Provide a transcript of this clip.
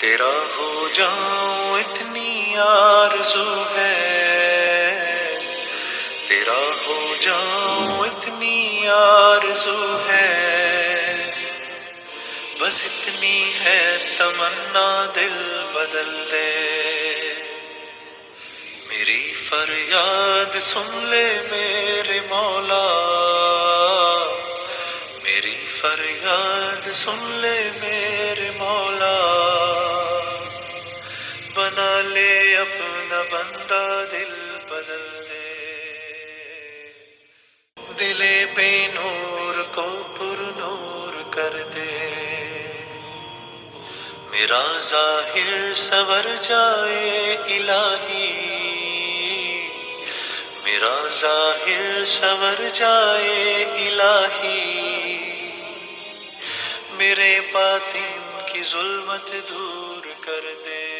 تیرا ہو جاؤں اتنی آرزو ہے، تیرا ہو جاؤں اتنی آرزو ہے، بس اتنی ہے تمنا دل بدل دے، میری فریاد سن لے میرے مولا، میری فریاد سن لے میرے مولا، بنا لے اپنا بندہ دل بدل دے، دل بے نور کو پر نور کر دے، میرا ظاہر سور جائے الہی، میرا ظاہر سور جائے الہی، میرے باطن کی ظلمت دور کر دے،